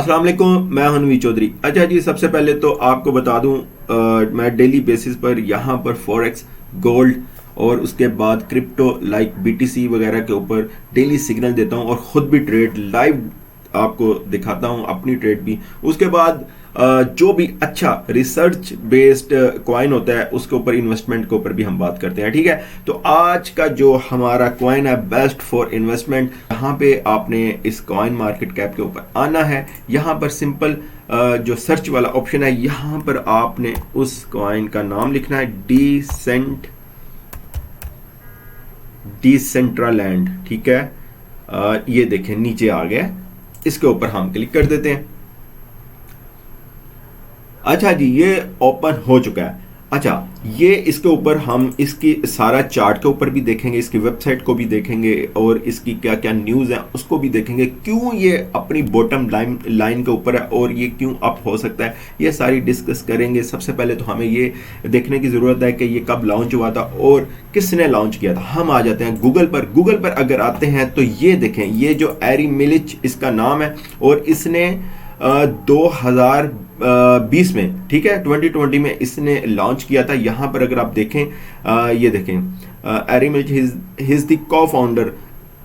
अस्सलाम वालेकुम, मैं हूं नवीद चौधरी। अच्छा जी, सबसे पहले तो आपको बता दूं मैं डेली बेसिस पर यहाँ पर फॉरेक्स, गोल्ड और उसके बाद क्रिप्टो लाइक बीटीसी वगैरह के ऊपर डेली सिग्नल देता हूं और ख़ुद भी ट्रेड लाइव आपको दिखाता हूं, अपनी ट्रेड भी। उसके बाद जो भी अच्छा रिसर्च बेस्ड कॉइन होता है उसके ऊपर, इन्वेस्टमेंट के ऊपर भी हम बात करते हैं। ठीक है, तो आज का जो हमारा कॉइन है बेस्ट फॉर इन्वेस्टमेंट, यहाँ पे आपने इस कॉइन मार्केट कैप के ऊपर आना है। यहाँ पर सिंपल जो सर्च वाला ऑप्शन है, यहाँ पर आपने उस कॉइन का नाम लिखना है, डिसेंट्रालैंड। ठीक है, ये देखें नीचे आ गया, इसके ऊपर हम क्लिक कर देते हैं। अच्छा जी, ये ओपन हो चुका है। अच्छा, ये इसके ऊपर हम इसकी सारा चार्ट के ऊपर भी देखेंगे, इसकी वेबसाइट को भी देखेंगे और इसकी क्या क्या न्यूज़ है उसको भी देखेंगे, क्यों ये अपनी बॉटम लाइन के ऊपर है और ये क्यों अप हो सकता है, ये सारी डिस्कस करेंगे। सबसे पहले तो हमें ये देखने की ज़रूरत है कि ये कब लॉन्च हुआ था और किसने लॉन्च किया था। हम आ जाते हैं गूगल पर। गूगल पर अगर आते हैं तो ये देखें, ये जो एरी मिलिच इसका नाम है और इसने 2020 में, ठीक है, 2020 में इसने लॉन्च किया था। यहाँ पर अगर आप देखें, ये देखें, Ari Meliech he's the co founder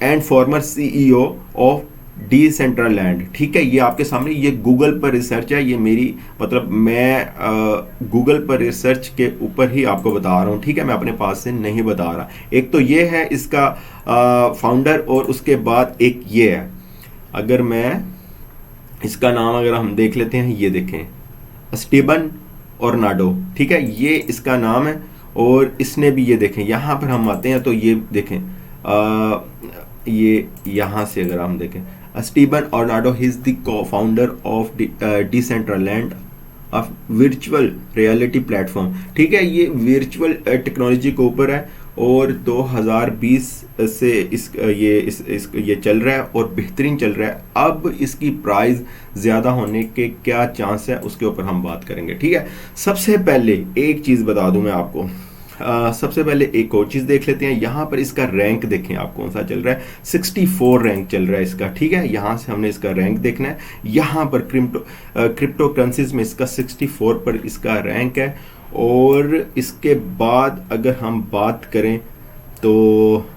and former CEO of Decentraland. ठीक है, ये आपके सामने, ये गूगल पर रिसर्च है, ये मेरी मतलब मैं गूगल पर रिसर्च के ऊपर ही आपको बता रहा हूँ। ठीक है, मैं अपने पास से नहीं बता रहा। एक तो ये है इसका फाउंडर और उसके बाद एक ये है, अगर मैं इसका नाम अगर हम देख लेते हैं, ये देखें स्टीबन ऑर्नाडो। ठीक है, ये इसका नाम है और इसने भी, ये देखें यहाँ पर हम आते हैं तो ये देखें, ये यहाँ से अगर हम देखें, स्टीबन ऑर्नाडो is the co founder of Decentraland of virtual reality platform. ठीक है, ये वर्चुअल टेक्नोलॉजी के ऊपर है और 2020 से ये चल रहा है और बेहतरीन चल रहा है। अब इसकी प्राइस ज़्यादा होने के क्या चांस है उसके ऊपर हम बात करेंगे। ठीक है, सबसे पहले एक चीज़ बता दूं मैं आपको, सबसे पहले एक और चीज़ देख लेते हैं। यहाँ पर इसका रैंक देखें, आप कौन सा चल रहा है, 64 रैंक चल रहा है इसका। ठीक है, यहाँ से हमने इसका रैंक देखना है। यहाँ पर क्रिप्टो करेंसीज में इसका 64 पर इसका रैंक है। और इसके बाद अगर हम बात करें तो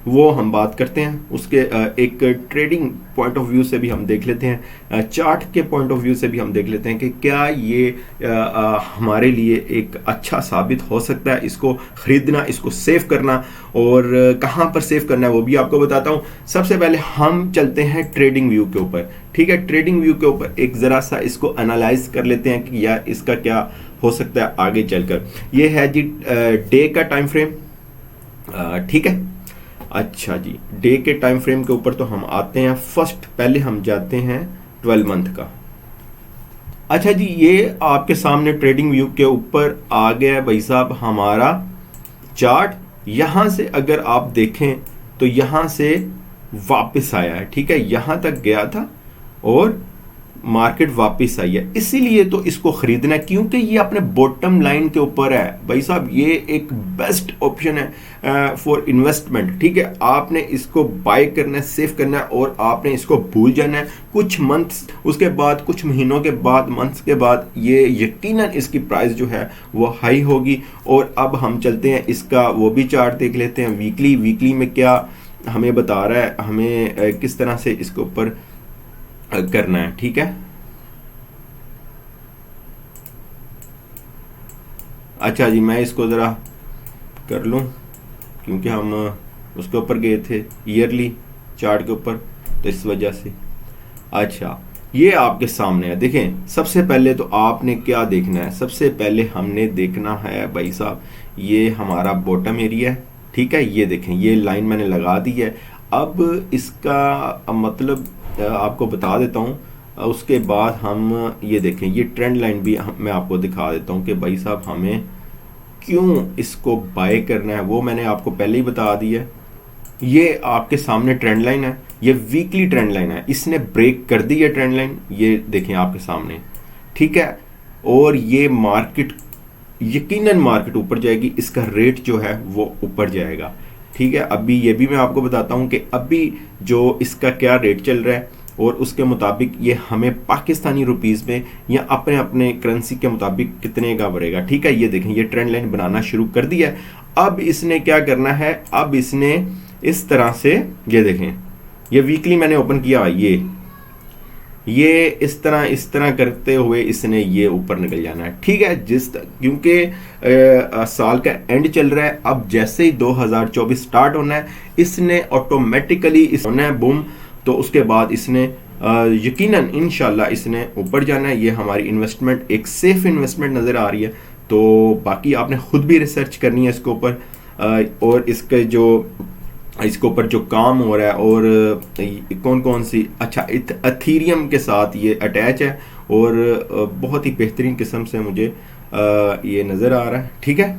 वो हम बात करते हैं उसके एक ट्रेडिंग पॉइंट ऑफ व्यू से भी हम देख लेते हैं, चार्ट के पॉइंट ऑफ व्यू से भी हम देख लेते हैं कि क्या ये हमारे लिए एक अच्छा साबित हो सकता है, इसको ख़रीदना, इसको सेव करना और कहाँ पर सेव करना है वो भी आपको बताता हूँ। सबसे पहले हम चलते हैं ट्रेडिंग व्यू के ऊपर। ठीक है, ट्रेडिंग व्यू के ऊपर एक ज़रा सा इसको एनालाइज कर लेते हैं कि यार इसका क्या हो सकता है आगे चलकर। ये है जी डे का टाइम फ्रेम। ठीक है, अच्छा जी, डे के टाइम फ्रेम के ऊपर तो हम आते हैं। फर्स्ट पहले हम जाते हैं 12 मंथ का। अच्छा जी, ये आपके सामने ट्रेडिंग व्यू के ऊपर आ गया भाई साहब हमारा चार्ट। यहां से अगर आप देखें तो यहां से वापस आया है। ठीक है, यहां तक गया था और मार्केट वापस आई है, इसीलिए तो इसको खरीदना है क्योंकि ये अपने बॉटम लाइन के ऊपर है भाई साहब। ये एक बेस्ट ऑप्शन है फॉर इन्वेस्टमेंट। ठीक है, आपने इसको बाय करना है, सेव करना है और आपने इसको भूल जाना है। कुछ मंथ्स उसके बाद, कुछ महीनों के बाद, मंथ्स के बाद ये यकीनन इसकी प्राइस जो है वो हाई होगी। और अब हम चलते हैं इसका वो भी चार्ट देख लेते हैं, वीकली में क्या हमें बता रहा है, हमें किस तरह से इसके ऊपर करना है। ठीक है, अच्छा जी, मैं इसको ज़रा कर लूँ क्योंकि हम उसके ऊपर गए थे ईयरली चार्ट के ऊपर, तो इस वजह से। अच्छा, ये आपके सामने है, देखें। सबसे पहले तो आपने क्या देखना है, सबसे पहले हमने देखना है भाई साहब ये हमारा बॉटम एरिया है। ठीक है, ये देखें, ये लाइन मैंने लगा दी है। अब इसका मतलब आपको बता देता हूँ। उसके बाद हम ये देखें, ये ट्रेंड लाइन भी मैं आपको दिखा देता हूँ कि भाई साहब हमें क्यों इसको बाय करना है, वो मैंने आपको पहले ही बता दिया है। ये आपके सामने ट्रेंड लाइन है, ये वीकली ट्रेंड लाइन है, इसने ब्रेक कर दी है ट्रेंड लाइन, ये देखें आपके सामने। ठीक है, और ये मार्केट यकीनन मार्केट ऊपर जाएगी, इसका रेट जो है वो ऊपर जाएगा। ठीक है, अभी ये भी मैं आपको बताता हूँ कि अभी जो इसका क्या रेट चल रहा है, और उसके मुताबिक ये हमें पाकिस्तानी रुपीस में या अपने अपने करेंसी के मुताबिक कितने का बढ़ेगा। ठीक है, ये देखें ये ट्रेंड लाइन बनाना शुरू कर दिया है। अब इसने क्या करना है, अब इसने इस तरह से, ये देखें ये वीकली मैंने ओपन किया, ये इस तरह करते हुए इसने ये ऊपर निकल जाना है। ठीक है, क्योंकि साल का एंड चल रहा है, अब जैसे ही 2024 स्टार्ट होना है इसने ऑटोमेटिकली होना है बूम, तो उसके बाद इसने यकीनन इंशाल्लाह इसने ऊपर जाना है। ये हमारी इन्वेस्टमेंट एक सेफ इन्वेस्टमेंट नज़र आ रही है। तो बाकी आपने खुद भी रिसर्च करनी है इसके ऊपर, और इसके ऊपर जो काम हो रहा है और कौन कौन सी, अच्छा अथीरियम के साथ ये अटैच है और बहुत ही बेहतरीन किस्म से मुझे ये नज़र आ रहा है। ठीक है,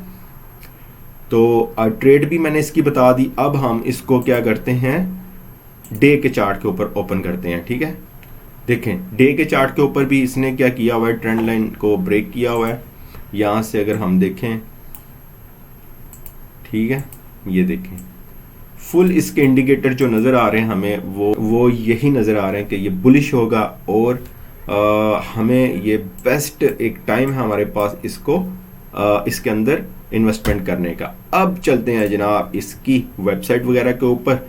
तो ट्रेड भी मैंने इसकी बता दी। अब हम इसको क्या करते हैं, डे के चार्ट के ऊपर ओपन करते हैं। ठीक है, देखें डे के चार्ट के ऊपर भी इसने क्या किया हुआ है, ट्रेंड लाइन को ब्रेक किया हुआ है। यहाँ से अगर हम देखें, ठीक है, ये देखें फुल इसके इंडिकेटर जो नज़र आ रहे हैं हमें वो यही नज़र आ रहे हैं कि ये बुलिश होगा और हमें ये बेस्ट एक टाइम है हमारे पास इसको इसके अंदर इन्वेस्टमेंट करने का। अब चलते हैं जनाब इसकी वेबसाइट वगैरह के ऊपर।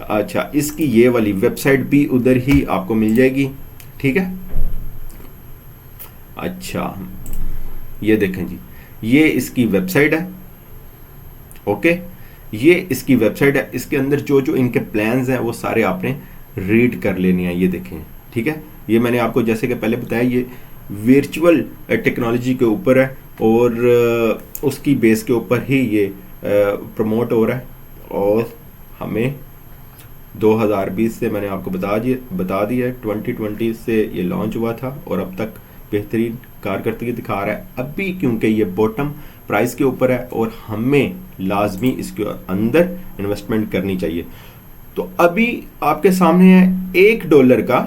अच्छा, इसकी ये वाली वेबसाइट भी उधर ही आपको मिल जाएगी। ठीक है, अच्छा ये देखें जी, ये इसकी वेबसाइट है। ओके, ये इसकी वेबसाइट है। इसके अंदर जो जो इनके प्लान्स हैं वो सारे आपने रीड कर लेने हैं। ये देखें, ठीक है, ये मैंने आपको जैसे कि पहले बताया ये वर्चुअल टेक्नोलॉजी के ऊपर है और उसकी बेस के ऊपर ही ये प्रमोट हो रहा है। और हमें 2020 से मैंने आपको बता दिया 2020 से ये लॉन्च हुआ था और अब तक बेहतरीन कारकर्दगी दिखा रहा है। अभी क्योंकि ये बॉटम प्राइस के ऊपर है और हमें लाजमी इसके अंदर इन्वेस्टमेंट करनी चाहिए। तो अभी आपके सामने है $1 का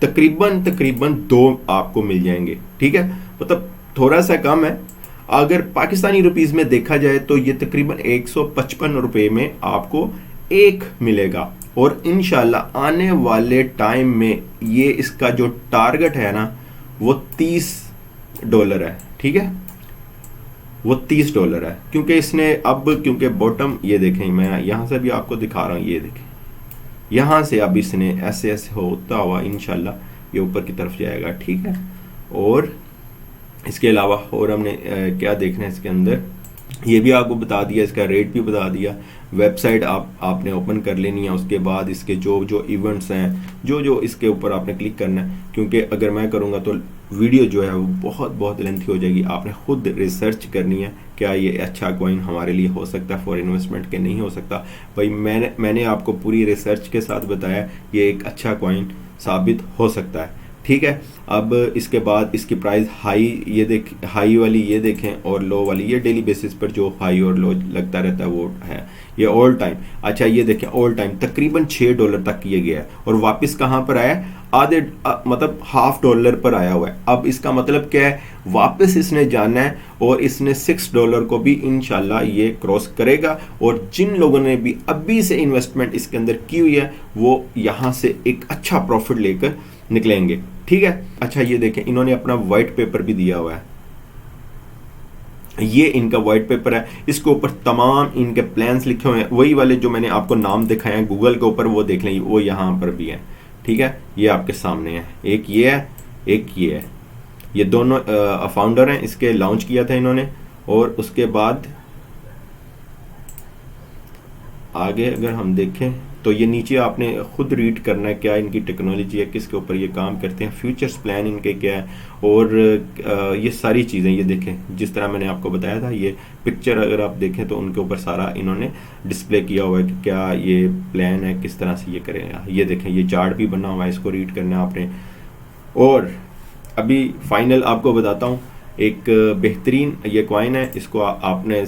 तकरीबन 2 आपको मिल जाएंगे। ठीक है, मतलब थोड़ा सा कम है। अगर पाकिस्तानी रुपीस में देखा जाए तो ये तकरीबन 155 रुपए में आपको एक मिलेगा और इंशाल्लाह आने वाले टाइम में ये इसका जो टारगेट है ना वो $30 है। ठीक है, वो $30 है क्योंकि इसने अब क्योंकि बॉटम ये देखें, मैं यहाँ से भी आपको दिखा रहा हूँ, ये देखें यहाँ से अब इसने ऐसे ऐसे होता हुआ इंशाल्लाह ये ऊपर की तरफ जाएगा। ठीक है, और इसके अलावा और हमने क्या देखना है इसके अंदर, ये भी आपको बता दिया, इसका रेट भी बता दिया। वेबसाइट आपने ओपन कर लेनी है। उसके बाद इसके जो जो इवेंट्स हैं, जो इसके ऊपर आपने क्लिक करना है, क्योंकि अगर मैं करूँगा तो वीडियो जो है वो बहुत लेंथी हो जाएगी। आपने खुद रिसर्च करनी है क्या ये अच्छा कॉइन हमारे लिए हो सकता है फॉर इन्वेस्टमेंट के नहीं हो सकता। भाई मैंने आपको पूरी रिसर्च के साथ बताया ये एक अच्छा कॉइन साबित हो सकता है। ठीक है, अब इसके बाद इसकी प्राइस हाई वाली ये देखें और लो वाली, ये डेली बेसिस पर जो हाई और लो लगता रहता है वो है, ये ऑल टाइम। अच्छा ये देखें ऑल टाइम तकरीबन $6 तक ये गया है और वापस कहाँ पर आया, मतलब $0.5 पर आया हुआ है। अब इसका मतलब क्या है, वापस इसने जाना है और इसने $6 को भी इंशाल्लाह ये क्रॉस करेगा। और जिन लोगों ने भी अभी से इन्वेस्टमेंट इसके अंदर की हुई है वो यहाँ से एक अच्छा प्रॉफिट लेकर निकलेंगे। ठीक है, अच्छा ये देखें इन्होंने अपना व्हाइट पेपर भी दिया हुआ है, ये इनका व्हाइट पेपर है। इसके ऊपर तमाम इनके प्लान्स लिखे हुए हैं, वही वाले जो मैंने आपको नाम दिखाए हैं गूगल के ऊपर, वो देख लें, वो यहाँ पर भी है। ठीक है, ये आपके सामने है, एक ये है एक ये है, ये दोनों फाउंडर हैं, इसके लॉन्च किया था इन्होंने। और उसके बाद आगे अगर हम देखें तो ये नीचे आपने खुद रीड करना है क्या इनकी टेक्नोलॉजी है, किसके ऊपर ये काम करते हैं, फ्यूचर्स प्लान इनके क्या है और ये सारी चीज़ें ये देखें। जिस तरह मैंने आपको बताया था ये पिक्चर अगर आप देखें तो उनके ऊपर सारा इन्होंने डिस्प्ले किया हुआ है कि क्या ये प्लान है, किस तरह से ये करेगा। ये देखें ये चार्ट भी बना हुआ है, इसको रीड करना है आपने। और अभी फाइनल आपको बताता हूँ, एक बेहतरीन ये कॉइन है, इसको आपने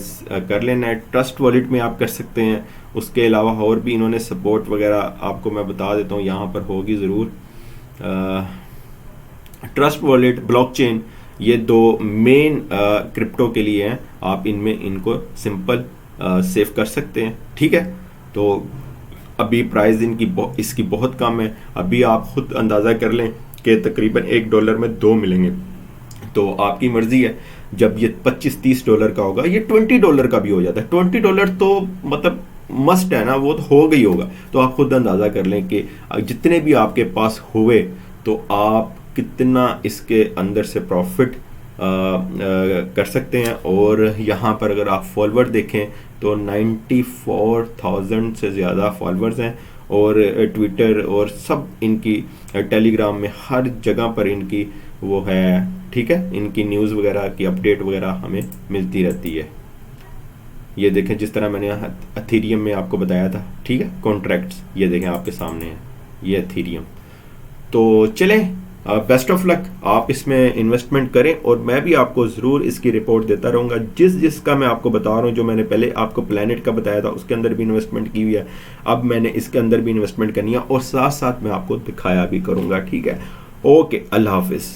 कर लेना है। ट्रस्ट वॉलेट में आप कर सकते हैं। उसके अलावा और भी इन्होंने सपोर्ट वगैरह आपको मैं बता देता हूँ, यहाँ पर होगी ज़रूर। ट्रस्ट वॉलेट, ब्लॉकचेन, ये 2 मेन क्रिप्टो के लिए हैं। आप इनमें इनको सिंपल सेव कर सकते हैं। ठीक है, तो अभी प्राइस इसकी बहुत कम है। अभी आप खुद अंदाज़ा कर लें कि तकरीबन $1 में 2 मिलेंगे। तो आपकी मर्जी है, जब ये $25-30 का होगा, ये $20 का भी हो जाता है। $20 तो मतलब मस्ट है ना, वो तो हो गई होगा। तो आप खुद अंदाज़ा कर लें कि जितने भी आपके पास हुए तो आप कितना इसके अंदर से प्रॉफिट कर सकते हैं। और यहाँ पर अगर आप फॉलोवर देखें तो 94,000 से ज़्यादा फॉलोवर्स हैं, और ट्विटर और सब इनकी, टेलीग्राम में हर जगह पर इनकी वो है, ठीक है, इनकी न्यूज़ वगैरह की अपडेट वगैरह हमें मिलती रहती है। ये देखें जिस तरह मैंने एथेरियम में आपको बताया था, ठीक है, कॉन्ट्रैक्ट्स ये देखें आपके सामने है, ये एथेरियम। तो चलें, बेस्ट ऑफ लक, आप इसमें इन्वेस्टमेंट करें और मैं भी आपको ज़रूर इसकी रिपोर्ट देता रहूँगा। जिसका मैं आपको बता रहा हूँ, जो मैंने पहले आपको प्लैनेट का बताया था उसके अंदर भी इन्वेस्टमेंट की हुई है, अब मैंने इसके अंदर भी इन्वेस्टमेंट करनी है और साथ साथ मैं आपको दिखाया भी करूँगा, ठीक है। ओके, अल्लाह हाफिज़।